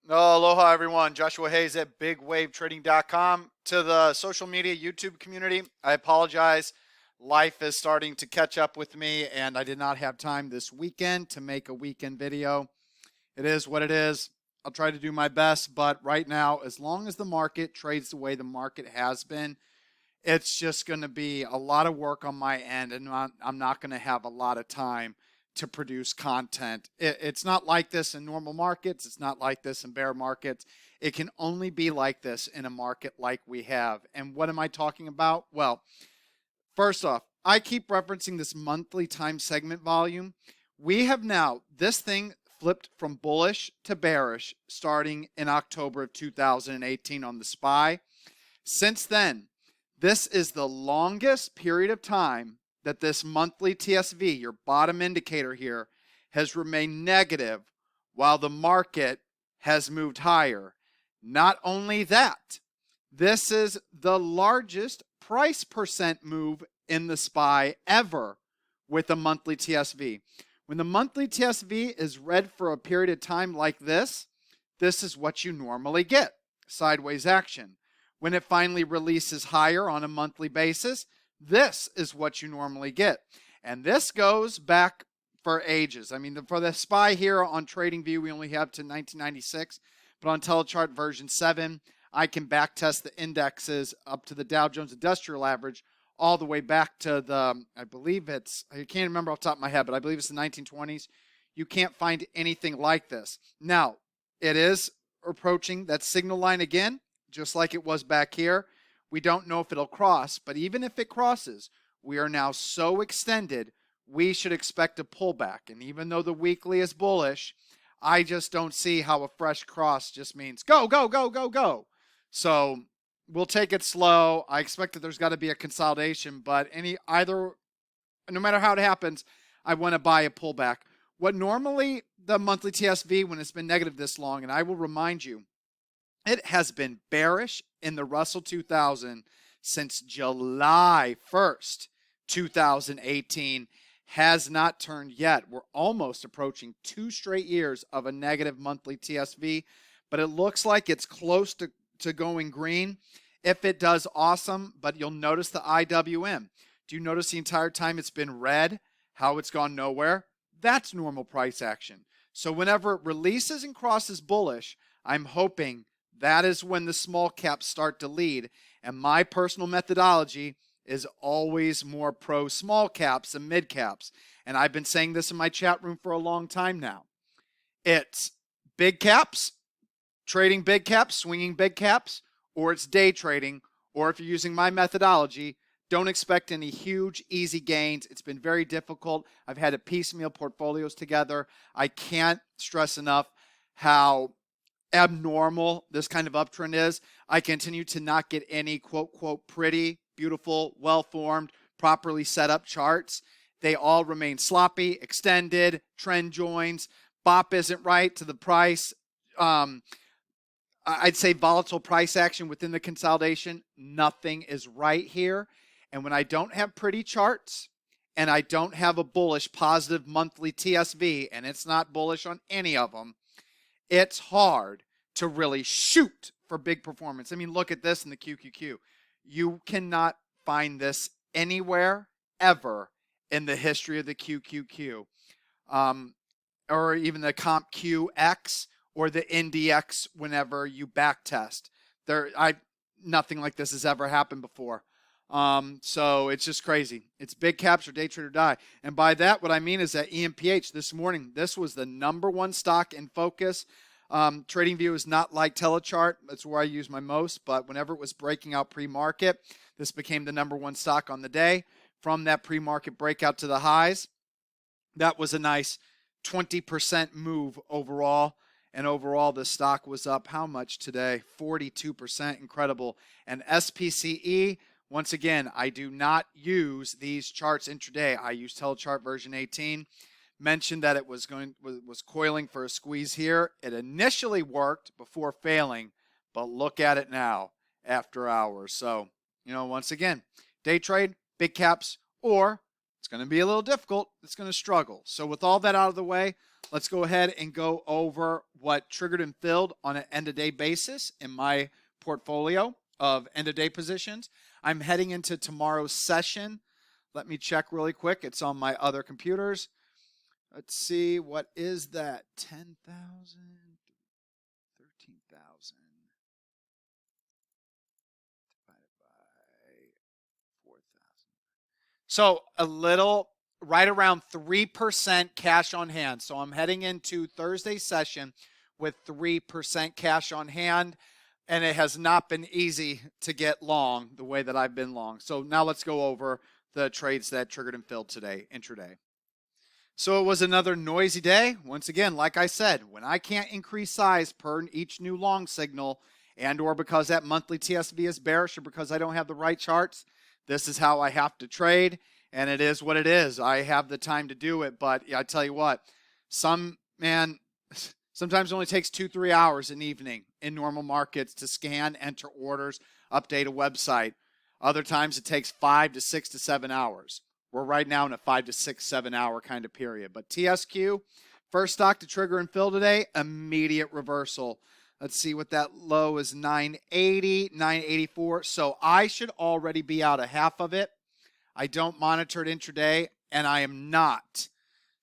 Oh, aloha, everyone. Joshua Hayes at BigWaveTrading.com. To the social media YouTube community, I apologize. Life is starting to catch up with me, and I did not have time this weekend to make a weekend video. It is what it is. I'll try to do my best, but right now, as long as the market trades the way the market has been, it's just going to be a lot of work on my end, and I'm not going to have a lot of time to produce content. It's not like this in normal markets. It's not like this in bear markets. It can only be like this in a market like we have. And what am I talking about? Well, first off, I keep referencing this monthly time segment volume. We have now, this thing flipped from bullish to bearish starting in October of 2018 on the SPY. Since then, this is the longest period of time that this monthly TSV, your bottom indicator here, has remained negative while the market has moved higher. Not only that, this is the largest price percent move in the SPY ever with a monthly TSV. When the monthly TSV is red for a period of time like this is what you normally get, sideways action. When it finally releases higher on a monthly basis, this is what you normally get. And this goes back for ages. I mean, for the SPY here on TradingView, we only have to 1996, but on Telechart version 7, I can backtest the indexes up to the Dow Jones Industrial Average all the way back to the, I can't remember off the top of my head, but I believe it's the 1920s. You can't find anything like this. Now, it is approaching that signal line again, just like it was back here. We don't know if it'll cross, but even if it crosses, we are now so extended, we should expect a pullback. And even though the weekly is bullish, I just don't see how a fresh cross just means go, go, go, go, go. So we'll take it slow. I expect that there's got to be a consolidation, but no matter how it happens, I want to buy a pullback. What normally the monthly TSV, when it's been negative this long, and I will remind you, it has been bearish in the Russell 2000 since July 1st, 2018. Has not turned yet. We're almost approaching 2 straight years of a negative monthly TSV, but it looks like it's close to going green. If it does, awesome, but you'll notice the IWM. Do you notice the entire time it's been red, how it's gone nowhere? That's normal price action. So whenever it releases and crosses bullish, I'm hoping that is when the small caps start to lead. And my personal methodology is always more pro small caps than mid caps. And I've been saying this in my chat room for a long time now. It's big caps, trading big caps, swinging big caps, or it's day trading. Or if you're using my methodology, don't expect any huge, easy gains. It's been very difficult. I've had to piecemeal portfolios together. I can't stress enough how abnormal this kind of uptrend is. I continue to not get any quote, quote, pretty, beautiful, well-formed, properly set up charts. They all remain sloppy, extended, trend joins. BOP isn't right to the price. I'd say volatile price action within the consolidation. Nothing is right here. And when I don't have pretty charts and I don't have a bullish positive monthly TSV, and it's not bullish on any of them, it's hard to really shoot for big performance. I mean, look at this in the QQQ. You cannot find this anywhere ever in the history of the QQQ, or even the Comp QX or the NDX whenever you backtest. Nothing like this has ever happened before. So it's just crazy. It's big caps or day trade or die. And by that, what I mean is that EMPH this morning, this was the #1 stock in focus. TradingView is not like Telechart. That's where I use my most. But whenever it was breaking out pre-market, this became the #1 stock on the day. From that pre-market breakout to the highs, that was a nice 20% move overall. And overall, the stock was up how much today? 42%. Incredible. And SPCE, once again, I do not use these charts intraday. I use Telechart version 18. Mentioned that it was coiling for a squeeze here. It initially worked before failing, but look at it now after hours. So, once again, day trade, big caps, or It's going to be a little difficult. It's going to struggle. So with all that out of the way, let's go ahead and go over what triggered and filled on an end-of-day basis in my portfolio of end-of-day positions. I'm heading into tomorrow's session. Let me check really quick. It's on my other computers. Let's see. What is that? 10,000, 13,000 divided by 4,000. So a little, right around 3% cash on hand. So I'm heading into Thursday's session with 3% cash on hand. And it has not been easy to get long the way that I've been long. So now let's go over the trades that triggered and filled today, intraday. So it was another noisy day. Once again, like I said, when I can't increase size per each new long signal and or because that monthly TSV is bearish or because I don't have the right charts, this is how I have to trade. And it is what it is. I have the time to do it. But I tell you what, sometimes it only takes 2-3 hours in the evening in normal markets to scan, enter orders, update a website. Other times it takes 5 to 6 to 7 hours. We're right now in a 5 to 6, 7 hour kind of period. But TSQ, first stock to trigger and fill today, immediate reversal. Let's see what that low is, 980, 984. So I should already be out of half of it. I don't monitor it intraday, and I am not.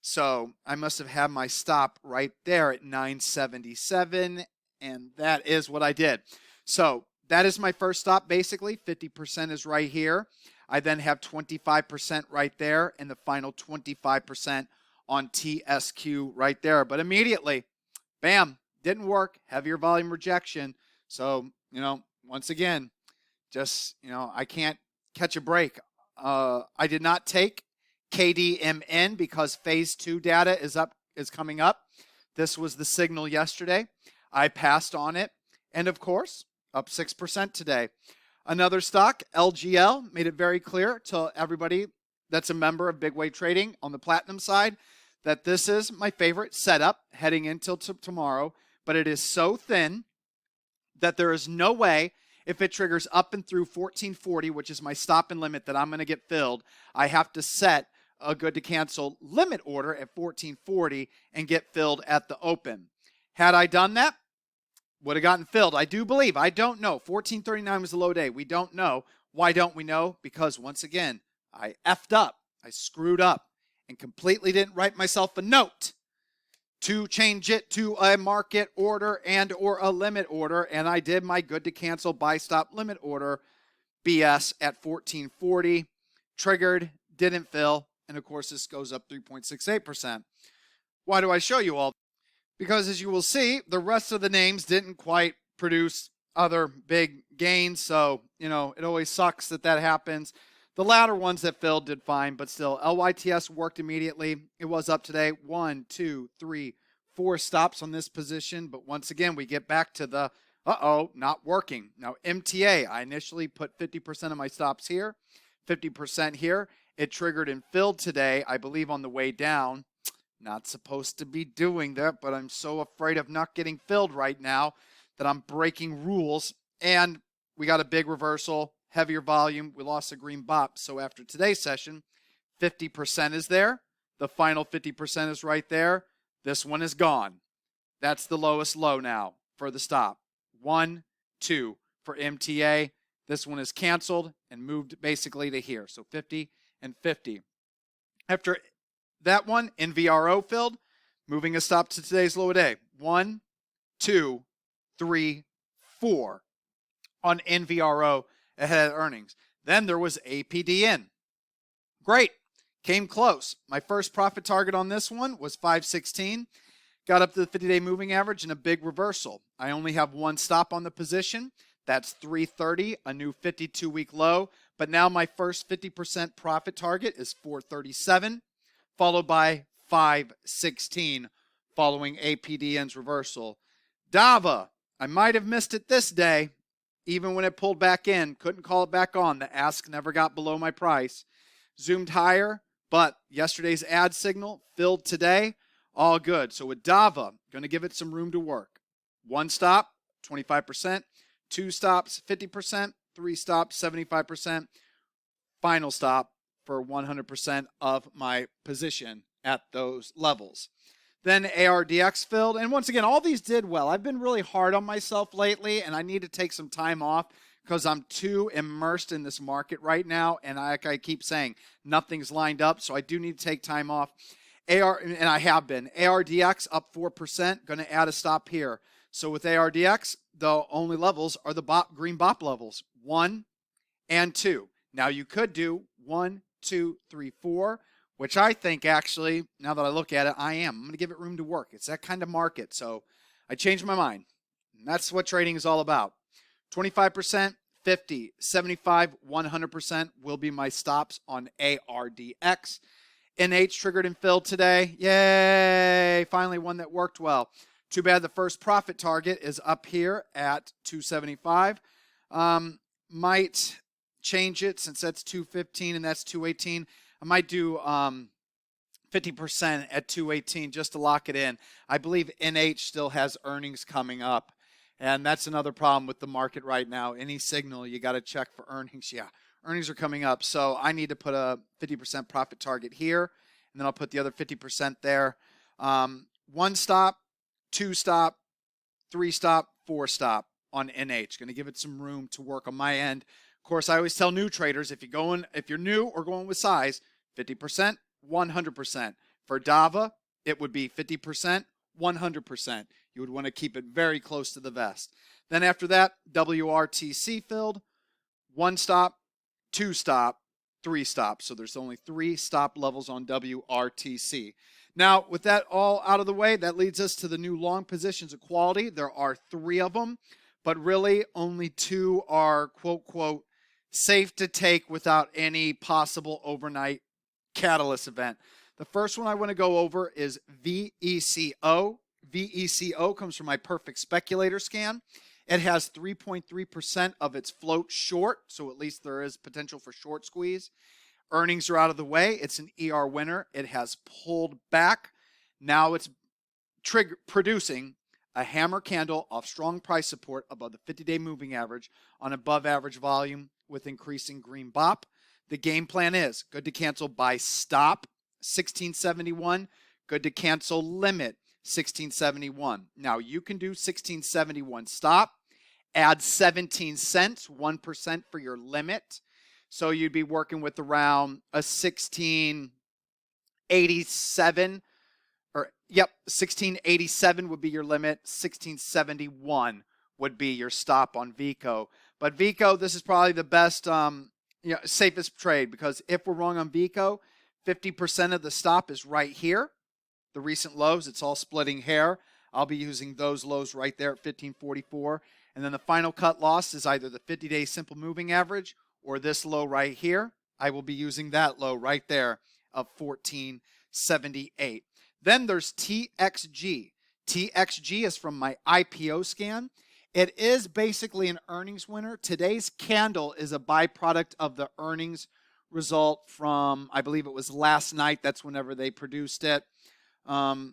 So I must have had my stop right there at 977, and that is what I did. So that is my first stop, basically. 50% is right here. I then have 25% right there, and the final 25% on TSQ right there. But immediately, bam, didn't work. Heavier volume rejection. So, once again, just, I can't catch a break. I did not take KDMN because phase 2 data is coming up. This was the signal yesterday. I passed on it. And of course, up 6% today. Another stock, LGL, made it very clear to everybody that's a member of Big Wave Trading on the platinum side that this is my favorite setup heading into tomorrow, but it is so thin that there is no way if it triggers up and through 1440, which is my stop and limit that I'm going to get filled, I have to set a good to cancel limit order at 1440 and get filled at the open. Had I done that, would have gotten filled. I do believe. I don't know. 1439 was the low day. We don't know. Why don't we know? Because once again, I effed up. I screwed up and completely didn't write myself a note to change it to a market order and or a limit order. And I did my good to cancel buy stop limit order BS at 1440. Triggered, didn't fill. And of course, this goes up 3.68%. Why do I show you all? Because as you will see, the rest of the names didn't quite produce other big gains. So, it always sucks that happens. The latter ones that filled did fine, but still, LYTS worked immediately. It was up today. 1, 2, 3, 4 stops on this position. But once again, we get back to the, not working. Now, MTA, I initially put 50% of my stops here, 50% here. It triggered and filled today, I believe on the way down. Not supposed to be doing that, but I'm so afraid of not getting filled right now that I'm breaking rules. And we got a big reversal, heavier volume. We lost a green bop. So after today's session, 50% is there. The final 50% is right there. This one is gone. That's the lowest low now for the stop. 1, 2 for MTA. This one is canceled and moved basically to here. So 50 and 50. After that one, NVRO filled, moving a stop to today's low day. 1, 2, 3, 4 on NVRO ahead of earnings. Then there was APDN. Great. Came close. My first profit target on this one was 516. Got up to the 50-day moving average and a big reversal. I only have one stop on the position. That's 330, a new 52-week low. But now my first 50% profit target is 437. Followed by 516 following APDN's reversal. DAVA, I might have missed it this day, even when it pulled back in. Couldn't call it back on. The ask never got below my price. Zoomed higher, but yesterday's ad signal filled today. All good. So with DAVA, going to give it some room to work. One stop, 25%. Two stops, 50%. Three stops, 75%. Final stop, for 100% of my position at those levels. Then ARDX filled, and once again, all these did well. I've been really hard on myself lately, and I need to take some time off because I'm too immersed in this market right now, and like I keep saying, nothing's lined up, so I do need to take time off. And I have been. ARDX up 4%, going to add a stop here. So with ARDX, the only levels are the green BOP levels, 1 and 2. Now you could do 1, 2, 3, 4, which I think actually, now that I look at it, I'm going to give it room to work. It's that kind of market, so I changed my mind. And that's what trading is all about. 25%, 50, 75, 100% will be my stops on ARDX. NH triggered and filled today. Yay! Finally one that worked well. Too bad the first profit target is up here at 275. Might change it since that's 215 and that's 218. I might do 50% at 218 just to lock it in. I believe NH still has earnings coming up. And that's another problem with the market right now. Any signal, you got to check for earnings. Yeah, earnings are coming up. So I need to put a 50% profit target here. And then I'll put the other 50% there. 1 stop, 2 stop, 3 stop, 4 stop on NH. Going to give it some room to work on my end. Of course, I always tell new traders, if you're new or going with size, 50%, 100%. For DAVA, it would be 50%, 100%. You would want to keep it very close to the vest. Then after that, WRTC filled, 1 stop, 2 stop, 3 stops. So there's only 3 stop levels on WRTC. Now, with that all out of the way, that leads us to the new long positions of quality. There are 3 of them, but really only 2 are, quote, quote, safe to take without any possible overnight catalyst event. The first one I want to go over is VECO. VECO comes from my perfect speculator scan. It has 3.3% of its float short, so at least there is potential for short squeeze. Earnings are out of the way. It's an ER winner. It has pulled back. Now it's producing a hammer candle off strong price support above the 50-day moving average on above average volume with increasing green BOP. The game plan is good to cancel by stop, 1671. Good to cancel limit, 1671. Now you can do 1671 stop, add 17 cents, 1% for your limit. So you'd be working with around a 1687 1687 would be your limit. 1671 would be your stop on VECO. But VECO, this is probably the best, safest trade, because if we're wrong on VECO, 50% of the stop is right here. The recent lows, it's all splitting hair. I'll be using those lows right there at 1544. And then the final cut loss is either the 50-day simple moving average or this low right here. I will be using that low right there of 1478. Then there's TXG. TXG is from my IPO scan. It is basically an earnings winner. Today's candle is a byproduct of the earnings result from, I believe it was last night. That's whenever they produced it. I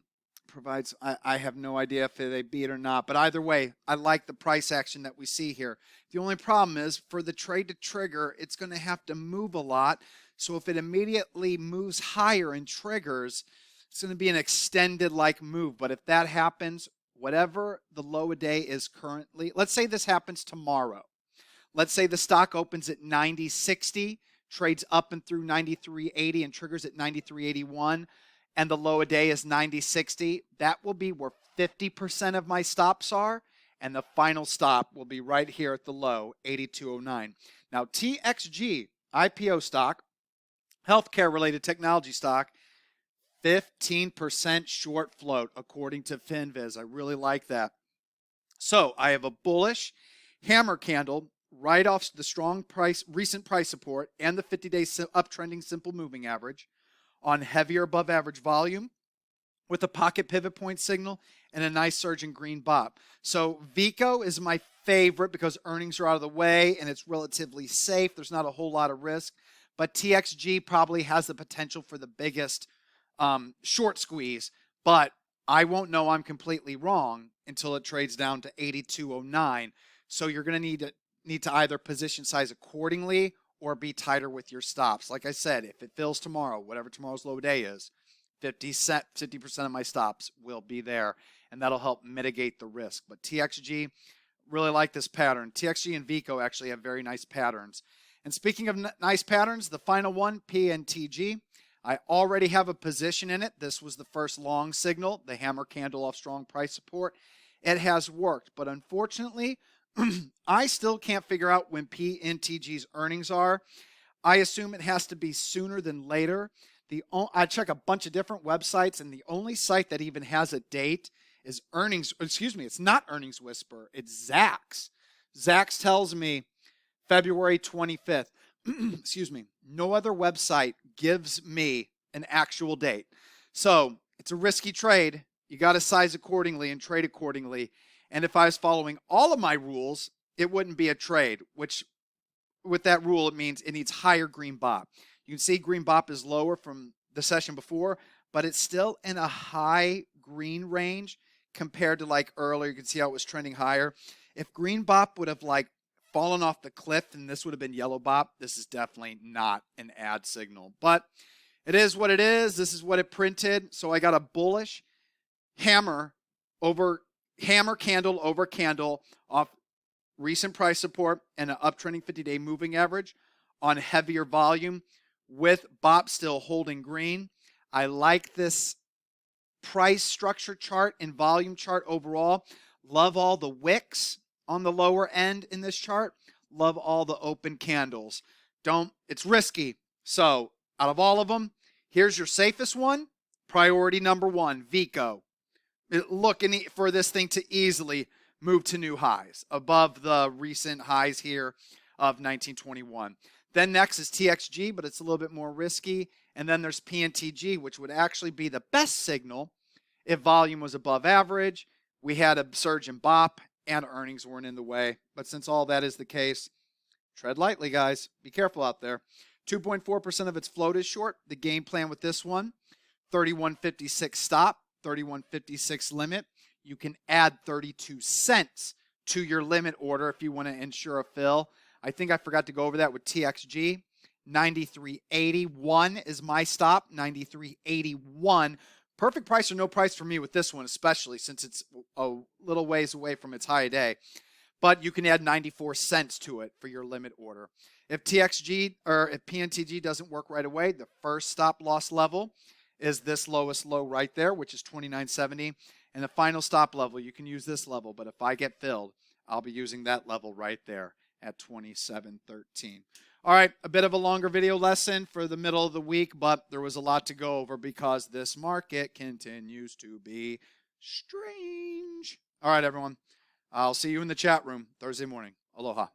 have no idea if they beat or not. But either way, I like the price action that we see here. The only problem is for the trade to trigger, it's going to have to move a lot. So if it immediately moves higher and triggers, it's going to be an extended like move. But if that happens, whatever the low a day is currently, let's say this happens tomorrow. Let's say the stock opens at 90.60, trades up and through 93.80 and triggers at 93.81, and the low a day is 90.60. That will be where 50% of my stops are, and the final stop will be right here at the low, 82.09. Now, TXG, IPO stock, healthcare-related technology stock, 15% short float, according to FinViz. I really like that. So I have a bullish hammer candle right off the strong recent price support and the 50-day uptrending simple moving average on heavier above average volume with a pocket pivot point signal and a nice surge in green BOP. So VECO is my favorite because earnings are out of the way and it's relatively safe. There's not a whole lot of risk. But TXG probably has the potential for the biggest short squeeze, but I won't know I'm completely wrong until it trades down to 82.09. So you're going to need to either position size accordingly or be tighter with your stops. Like I said, if it fills tomorrow, whatever tomorrow's low day is, 50% of my stops will be there, and that'll help mitigate the risk. But TXG, really like this pattern. TXG and VECO actually have very nice patterns. And speaking of nice patterns, the final one, PNTG, I already have a position in it. This was the first long signal, the hammer candle off strong price support. It has worked, but unfortunately, I still can't figure out when PNTG's earnings are. I assume it has to be sooner than later. I check a bunch of different websites, and the only site that even has a date is it's not Earnings Whisper, it's Zacks. Zacks tells me February 25th. Excuse me. No other website gives me an actual date. So it's a risky trade. You got to size accordingly and trade accordingly. And if I was following all of my rules, it wouldn't be a trade, which with that rule, it means it needs higher green bop. You can see green bop is lower from the session before, but it's still in a high green range compared to like earlier. You can see how it was trending higher. If green bop would have like fallen off the cliff and this would have been yellow bop, this is definitely not an ad signal. But it is what it is. This is what it printed. So I got a bullish hammer candle over candle off recent price support and an uptrending 50-day moving average on heavier volume with bop still holding green. I like this price structure chart and volume chart overall. Love all the wicks on the lower end in this chart. Love all the open candles. It's risky. So out of all of them, here's your safest one. Priority number one, VECO. Looking for this thing to easily move to new highs above the recent highs here of 1921. Then next is TXG, but it's a little bit more risky. And then there's PNTG, which would actually be the best signal if volume was above average, we had a surge in bop, and earnings weren't in the way. But since all that is the case, tread lightly, guys. Be careful out there. 2.4% of its float is short. The game plan with this one, 31.56 stop, 31.56 limit. You can add 32 cents to your limit order if you want to ensure a fill. I think I forgot to go over that with TXG. 93.81 is my stop. 93.81. Perfect price or no price for me with this one, especially since it's a little ways away from its high day. But you can add 94 cents to it for your limit order. If PNTG doesn't work right away, the first stop loss level is this lowest low right there, which is 29.70. And the final stop level, you can use this level, but if I get filled, I'll be using that level right there at 27.13. All right, a bit of a longer video lesson for the middle of the week, but there was a lot to go over because this market continues to be strange. All right, everyone. I'll see you in the chat room Thursday morning. Aloha.